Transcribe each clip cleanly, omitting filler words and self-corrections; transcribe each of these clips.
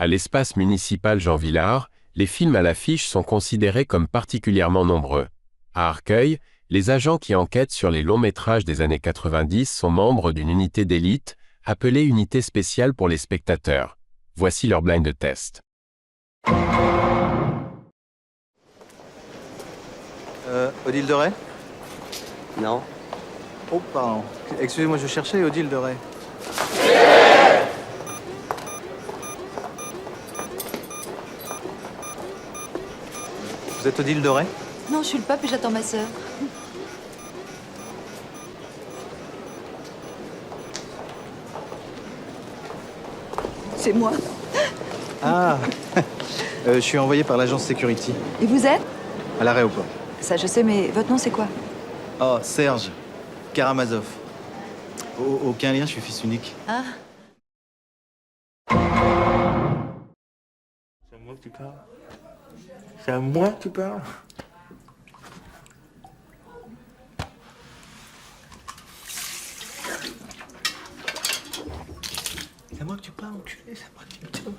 À l'espace municipal Jean Villard, les films à l'affiche sont considérés comme particulièrement nombreux. À Arcueil, les agents qui enquêtent sur les longs métrages des années 90 sont membres d'une unité d'élite, appelée Unité spéciale pour les spectateurs. Voici leur blind test. Odile de Ray? Non. Oh, pardon. Excusez-moi, je cherchais Odile de Ray. Vous êtes Odile de Ray? Non, je suis le pape et j'attends ma sœur. C'est moi. Ah je suis envoyé par l'agence Security, Et vous êtes? à l'aéroport. Ça, je sais, mais votre nom, c'est quoi? Oh, Serge Karamazov. Aucun lien, je suis fils unique. Ah. C'est à moi que tu parles. C'est à moi que tu parles. C'est à moi que tu parles, enculé, c'est à moi que tu parles.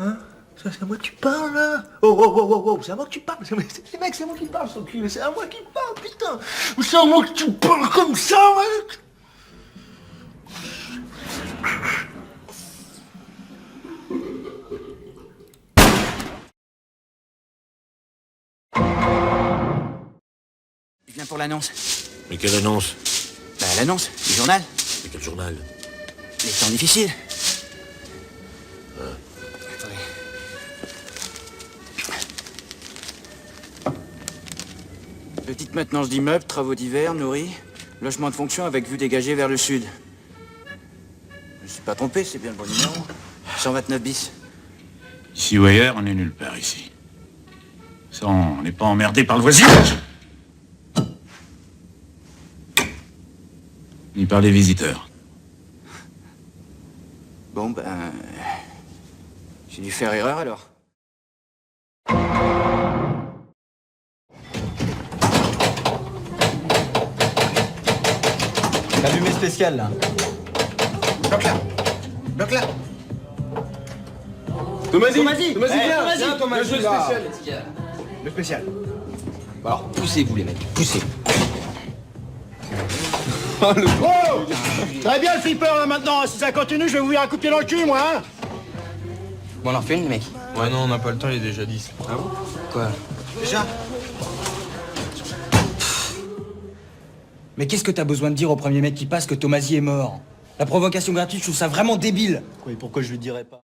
Hein? Ça, c'est à moi que tu parles, là? Oh, c'est à moi que tu parles. Les mecs, c'est à moi qui parle, son cul. C'est à moi qui parle, putain. C'est à moi que tu parles comme ça, mec. Je viens pour l'annonce. Mais quelle annonce? Bah, l'annonce, du journal. Mais quel journal? Les temps difficiles. Petite maintenance d'immeubles, travaux divers, nourris, logement de fonction avec vue dégagée vers le sud. Je me suis pas trompé, c'est bien le bon numéro. 129 bis. Ici ou ailleurs, on n'est nulle part ici. Ça, on n'est pas emmerdé par le voisinage. Ni par les visiteurs. Bon, ben... j'ai dû faire erreur, alors. L'allumé spécial, là. Bloc là. Thomasy, viens, Le jeu spécial. le spécial. Bon, alors, poussez-vous les mecs, poussez. Oh, très bien le flipper là maintenant, si ça continue, je vais vous virer un coup de pied dans le cul, moi, hein. Bon, on en refait une, les mecs. Ouais, non, on n'a pas le temps, il est déjà 10. Ah bon? Quoi? Déjà? Mais qu'est-ce que t'as besoin de dire au premier mec qui passe que Thomasy est mort? La provocation gratuite, je trouve ça vraiment débile. Oui, pourquoi je lui dirais pas?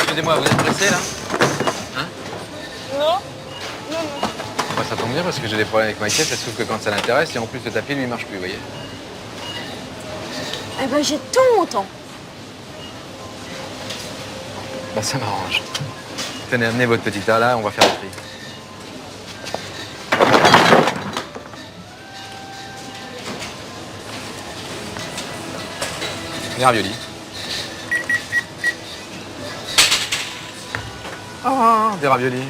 Excusez-moi, vous êtes pressé là? Hein? Non. Bah, ça tombe bien parce que j'ai des problèmes avec ma caisse, ça se trouve que quand ça l'intéresse, et en plus le tapis lui marche plus, vous voyez? Eh ben, j'ai tout mon temps. Bah ça m'arrange. Tenez, amenez votre petit tas là, on va faire le tri. Des raviolis. Ah, des raviolis.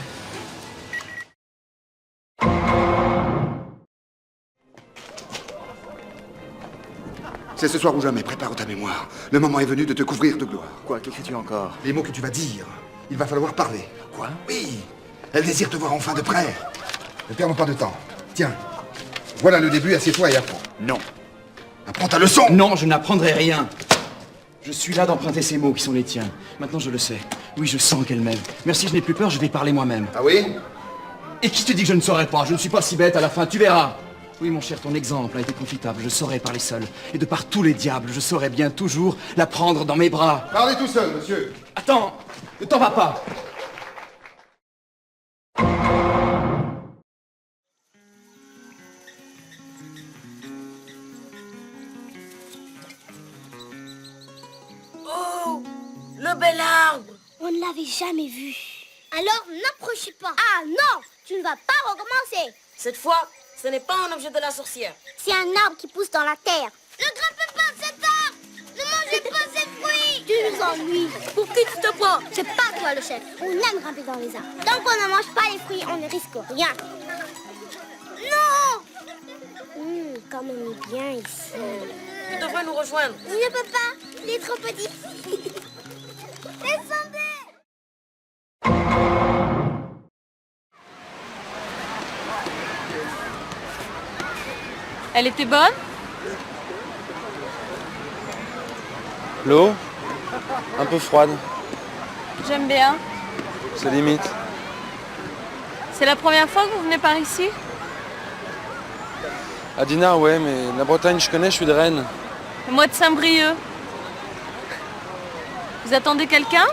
C'est ce soir ou jamais, prépare ta mémoire. Le moment est venu de te couvrir de gloire. Quoi, qu'écris-tu encore? Les mots que tu vas dire, il va falloir parler. Quoi? Oui, elle désire te voir enfin de près. Ne perdons pas de temps. Tiens, voilà le début, assieds-toi et apprends. Non. Apprends ta leçon! Non, je n'apprendrai rien. Je suis là d'emprunter ces mots qui sont les tiens. Maintenant, je le sais. Oui, je sens qu'elle m'aime. Merci, je n'ai plus peur, je vais parler moi-même. Ah oui? Et qui te dit que je ne saurais pas? Je ne suis pas si bête à la fin, tu verras. Oui, mon cher, ton exemple a été profitable. Je saurais parler seul. Et de par tous les diables, je saurais bien toujours la prendre dans mes bras. Parlez tout seul, monsieur. Attends, ne t'en va pas. Oh, le bel arbre. On ne l'avait jamais vu. Alors, n'approchez pas. Ah non, tu ne vas pas recommencer. Cette fois, ce n'est pas un objet de la sorcière. C'est un arbre qui pousse dans la terre. Ne grimpez pas cet arbre. Ne mangez pas ces fruits. Tu nous ennuies. Pour qui tu te prends? C'est pas toi le chef. On aime grimper dans les arbres. Tant qu'on ne mange pas les fruits, on ne risque rien. comme on est bien ici. Tu devrais nous rejoindre. Il ne peut pas, il est trop petit. Descendez! Elle était bonne? L'eau, un peu froide, J'aime bien. c'est limite. C'est la première fois que vous venez par ici? À Dinard, ouais, mais la Bretagne, je connais, je suis de Rennes. Et moi de Saint-Brieuc. Vous attendez quelqu'un?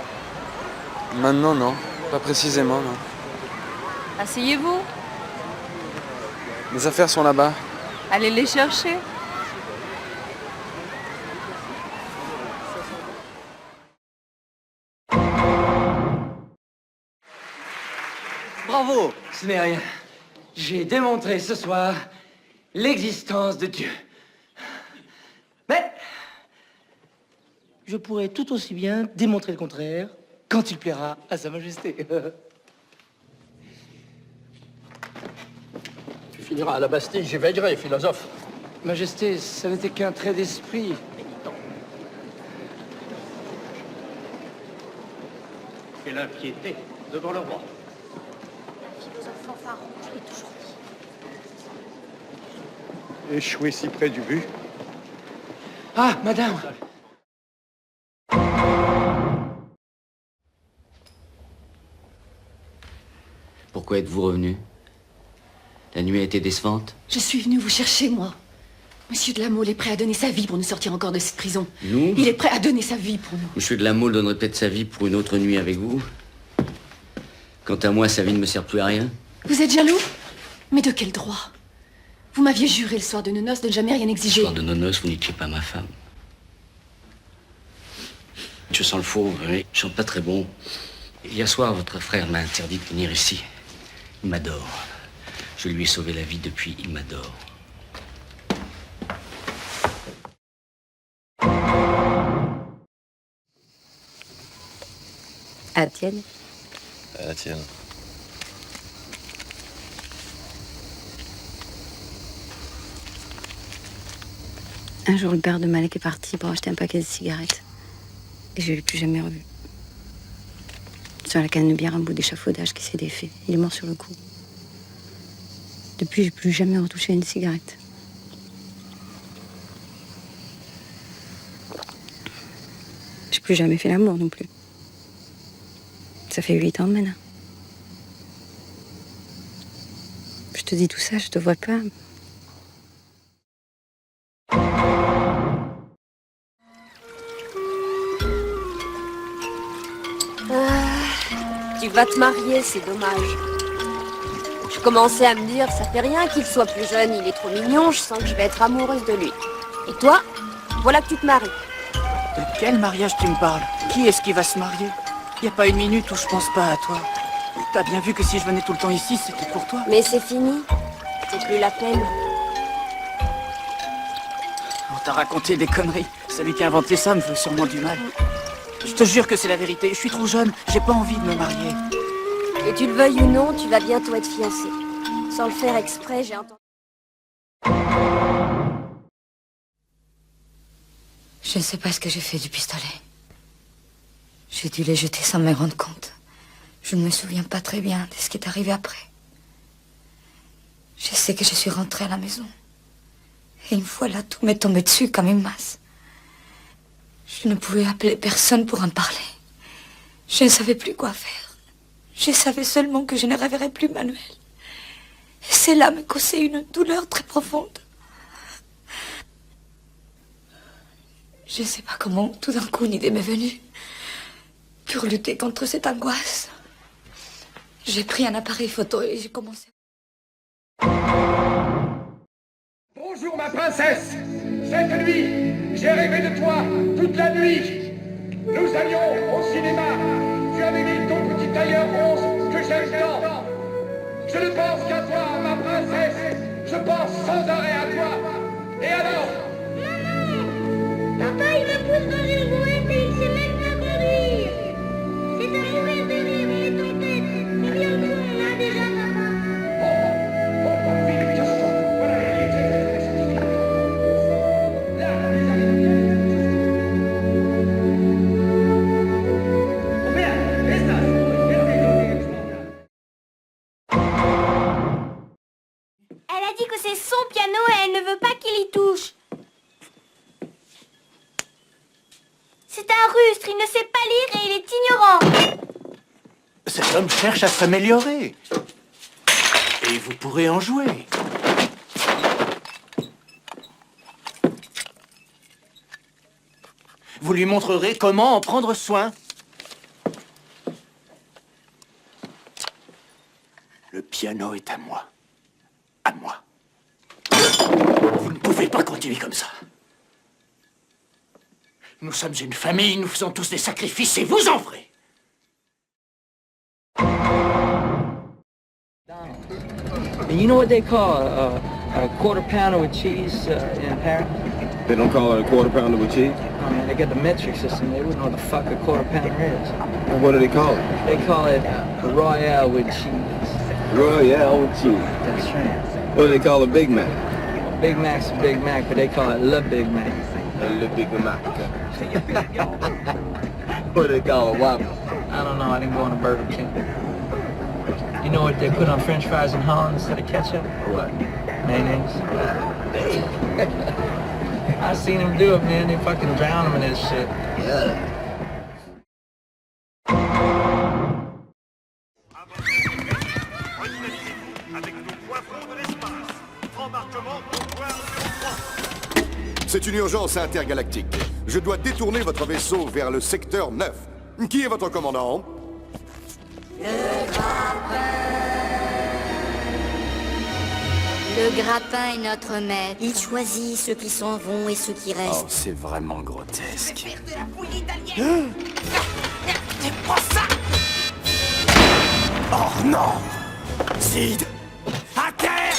Maintenant, non. Pas précisément, non. Asseyez-vous. Mes affaires sont là-bas. Allez les chercher. Bravo, ce n'est rien. J'ai démontré ce soir l'existence de Dieu. Mais je pourrais tout aussi bien démontrer le contraire quand il plaira à Sa Majesté. Tu finiras à la Bastille, j'y veillerai, philosophe. Majesté, ça n'était qu'un trait d'esprit. Quelle impiété devant le roi. Philosophe fanfaron, je l'ai toujours dit. Échoué si près du but. Ah, madame! Pourquoi êtes-vous revenu? La nuit a été décevante? Je suis venue vous chercher, moi. Monsieur de la Mole est prêt à donner sa vie pour nous sortir encore de cette prison. Nous? Il est prêt à donner sa vie pour nous. Monsieur de la Mole donnerait peut-être sa vie pour une autre nuit avec vous. Quant à moi, sa vie ne me sert plus à rien. Vous êtes jaloux? Mais de quel droit? Vous m'aviez juré le soir de nos noces de ne jamais rien exiger. Le soir de nos noces, vous n'étiez pas ma femme. Je sens le faux, oui. Je sens pas très bon. Hier soir, votre frère m'a interdit de venir ici. Il m'adore. Je lui ai sauvé la vie depuis, il m'adore. À la tienne. À la tienne. Un jour, le père de Malek est parti pour acheter un paquet de cigarettes. Et je ne l'ai plus jamais revu. Sur la canne de bière, un bout d'échafaudage qui s'est défait. Il est mort sur le coup. Depuis, j'ai plus jamais retouché une cigarette. J'ai plus jamais fait l'amour non plus. Ça fait 8 ans maintenant. Je te dis tout ça, je te vois pas. Tu vas te marier, c'est dommage. Je commençais à me dire, ça fait rien qu'il soit plus jeune, il est trop mignon, je sens que je vais être amoureuse de lui. Et toi, voilà que tu te maries. De quel mariage tu me parles? Qui est-ce qui va se marier? Il n'y a pas une minute où je pense pas à toi. T'as bien vu que si je venais tout le temps ici, c'était pour toi. Mais c'est fini. C'est plus la peine. On t'a raconté des conneries. Celui qui a inventé ça me veut sûrement du mal. Je te jure que c'est la vérité. Je suis trop jeune. J'ai pas envie de me marier. Que tu le veuilles ou non, tu vas bientôt être fiancé. Sans le faire exprès, j'ai entendu... Je ne sais pas ce que j'ai fait du pistolet. J'ai dû les jeter sans me rendre compte. Je ne me souviens pas très bien de ce qui est arrivé après. Je sais que je suis rentrée à la maison. Et une fois là, tout m'est tombé dessus comme une masse. Je ne pouvais appeler personne pour en parler. Je ne savais plus quoi faire. Je savais seulement que je ne reverrais plus Manuel. Et cela me causait une douleur très profonde. Je ne sais pas comment, tout d'un coup, une idée m'est venue. Pour lutter contre cette angoisse, j'ai pris un appareil photo et j'ai commencé... Bonjour ma princesse. Cette nuit, j'ai rêvé de toi toute la nuit. Nous allions au cinéma. Tu avais mis ton petit tailleur rose que j'aime tant. Je ne pense qu'à toi, ma princesse. Je pense sans arrêt à toi. Et alors? Papa, il me pousse dans une brouette et il sait même pas conduire. C'est à mourir de rire, il est en tête. Et bientôt, on a déjà maman. Elle a dit que c'est son piano et elle ne veut pas qu'il y touche. C'est un rustre, il ne sait pas lire et il est ignorant. Cet homme cherche à s'améliorer. Et vous pourrez en jouer. Vous lui montrerez comment en prendre soin. Le piano est à moi. À moi. Vous ne pouvez pas continuer comme ça. Nous sommes une famille, nous faisons tous des sacrifices et vous en ferez. You know what they call a quarter pounder with cheese in Paris? They don't call it a quarter pounder with cheese? Oh man, they got the metric system. They wouldn't know what the fuck a quarter pounder is. Well, what do they call it? They call it a Royale with cheese. Royale with cheese. That's right. What do they call a Big Mac? Big Mac's a Big Mac, but they call it Le Big Mac. Le Big Mac. What do they call a Whopper? I don't know. I didn't go on a Burger King. You know what they put on French fries in Holland instead of ketchup? What? Mayonnaise. I seen them do it, man. They fucking drown them in this shit. Yeah. C'est une urgence intergalactique. Je dois détourner votre vaisseau vers le secteur 9. Qui est votre commandant? Le grappin est notre maître. Il choisit ceux qui s'en vont et ceux qui restent. Oh, c'est vraiment grotesque. C'est pas ça! Oh non! Sid! À terre!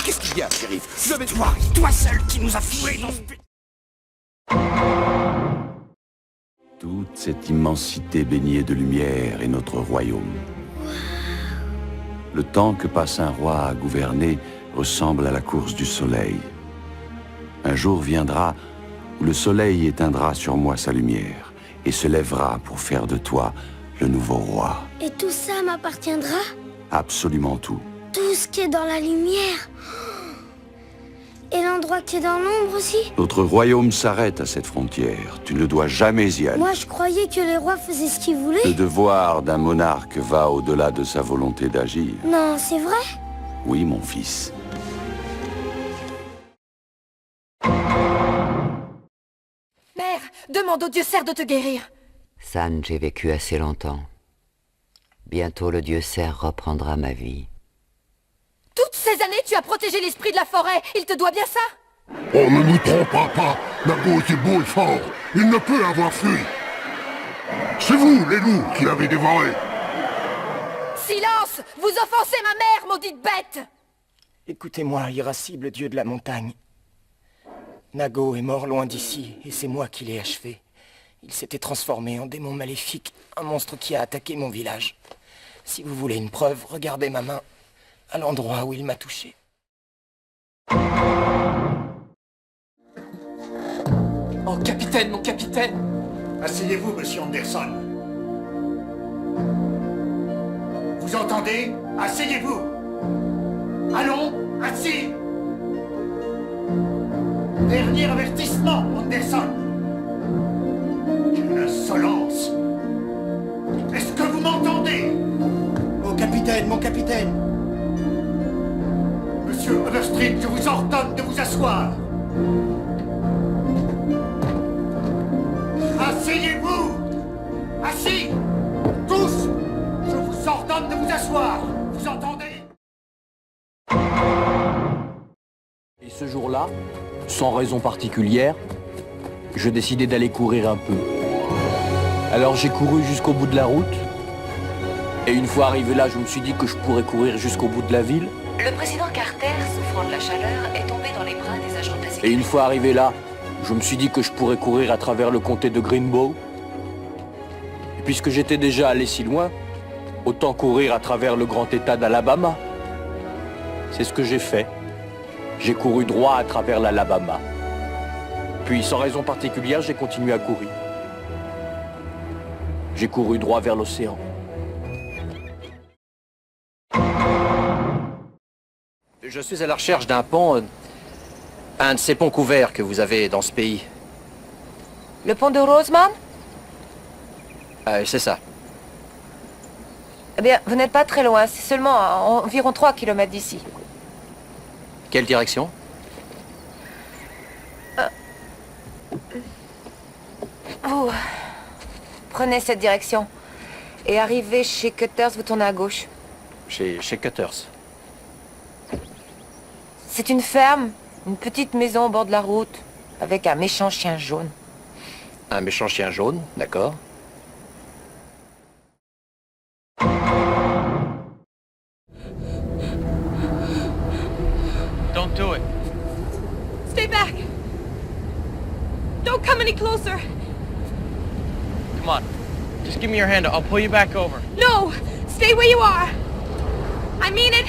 Qu'est-ce qu'il y a, shérif? C'est toi seul qui nous a fourrés dans ce putain. Toute cette immensité baignée de lumière est notre royaume. Le temps que passe un roi à gouverner ressemble à la course du soleil. Un jour viendra où le soleil éteindra sur moi sa lumière et se lèvera pour faire de toi le nouveau roi. Et tout ça m'appartiendra? Absolument tout. Tout ce qui est dans la lumière. Et l'endroit qui est dans l'ombre aussi? Notre royaume s'arrête à cette frontière. Tu ne dois jamais y aller. Moi, je croyais que les rois faisaient ce qu'ils voulaient. Le devoir d'un monarque va au-delà de sa volonté d'agir. Non, c'est vrai? Oui, mon fils. Mère, demande au dieu cerf de te guérir. San, j'ai vécu assez longtemps. Bientôt le dieu cerf reprendra ma vie. Toutes ces années, tu as protégé l'esprit de la forêt. Il te doit bien ça? On ne nous trompe pas. Nago était beau et fort. Il ne peut avoir fui. C'est vous, les loups, qui l'avez dévoré. Silence! Vous offensez ma mère, maudite bête! Écoutez-moi, irascible dieu de la montagne. Nago est mort loin d'ici, et c'est moi qui l'ai achevé. Il s'était transformé en démon maléfique, un monstre qui a attaqué mon village. Si vous voulez une preuve, regardez ma main, à l'endroit où il m'a touché. Oh, capitaine, mon capitaine! Asseyez-vous, monsieur Anderson. Vous entendez? Asseyez-vous. Allons, assis. Dernier avertissement, Anderson. Quelle insolence. Est-ce que vous m'entendez? Oh, capitaine, mon capitaine! Monsieur Overstreet, je vous ordonne de vous asseoir. Asseyez-vous! Assis! Tous! Je vous ordonne de vous asseoir! Vous entendez? Et ce jour-là, sans raison particulière, je décidai d'aller courir un peu. Alors j'ai couru jusqu'au bout de la route, et une fois arrivé là, je me suis dit que je pourrais courir jusqu'au bout de la ville. Le président Carter, souffrant de la chaleur, est tombé dans les bras des agents de la sécurité. Et une fois arrivé là, je me suis dit que je pourrais courir à travers le comté de Greenbow. Et puisque j'étais déjà allé si loin, autant courir à travers le grand état d'Alabama. C'est ce que j'ai fait. J'ai couru droit à travers l'Alabama. Puis, sans raison particulière, j'ai continué à courir. J'ai couru droit vers l'océan. Je suis à la recherche d'un pont, un de ces ponts couverts que vous avez dans ce pays. Le pont de Roseman? C'est ça. Eh bien, vous n'êtes pas très loin, c'est seulement à environ 3 kilomètres d'ici. Quelle direction? Vous prenez cette direction et arrivez chez Cutters, vous tournez à gauche. Chez Cutters. C'est une ferme, une petite maison au bord de la route, avec un méchant chien jaune. Un méchant chien jaune, d'accord. Don't do it. Stay back! Don't come any closer! Come on. Just give me your hand. I'll pull you back over. No! Stay where you are! I mean it!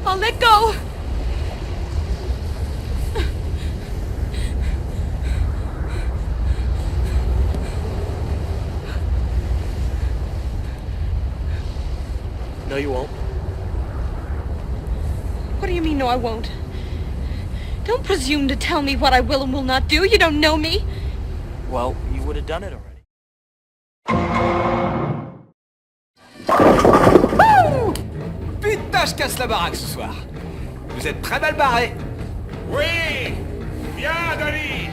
I'll let go! No, you won't. What do you mean, no, I won't? Don't presume to tell me what I will and will not do. You don't know me. Well, you would have done it already. Putain, je casse la baraque ce soir. Vous êtes très mal barrés. Oui! Bien, Dolly!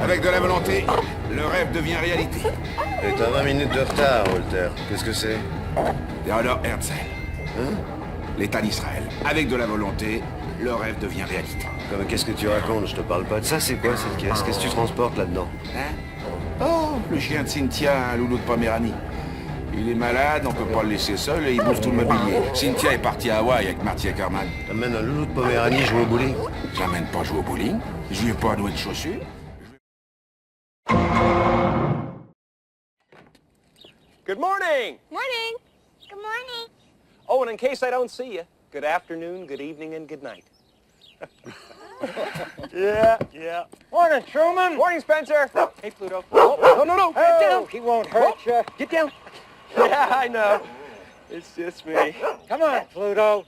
Avec de la volonté, le rêve devient réalité. Et t'as 20 minutes de retard, Walter. Qu'est-ce que c'est? Theodor Herzl. Hein? L'État d'Israël. Avec de la volonté, le rêve devient réalité. Comme qu'est-ce que tu racontes? Je te parle pas de ça. C'est quoi cette caisse? Qu'est-ce que tu transportes là-dedans? Hein? Oh, le chien de Cynthia, un loulou de Poméranie. Il est malade, on peut pas le laisser seul et il bouffe tout le mobilier. Cynthia est partie à Hawaï avec Marty Ackerman. T'amènes un loulou de Poméranie jouer au bowling? J'amène pas jouer au bowling. Je lui ai pas noué de chaussures. Good morning. Morning. Good morning. Oh, and in case I don't see you, good afternoon, good evening, and good night. Yeah. Morning, Truman. Morning, Spencer. Hey, Pluto. Oh, no. Get down. He won't hurt you. Get down. Yeah, I know. It's just me. Come on, Pluto.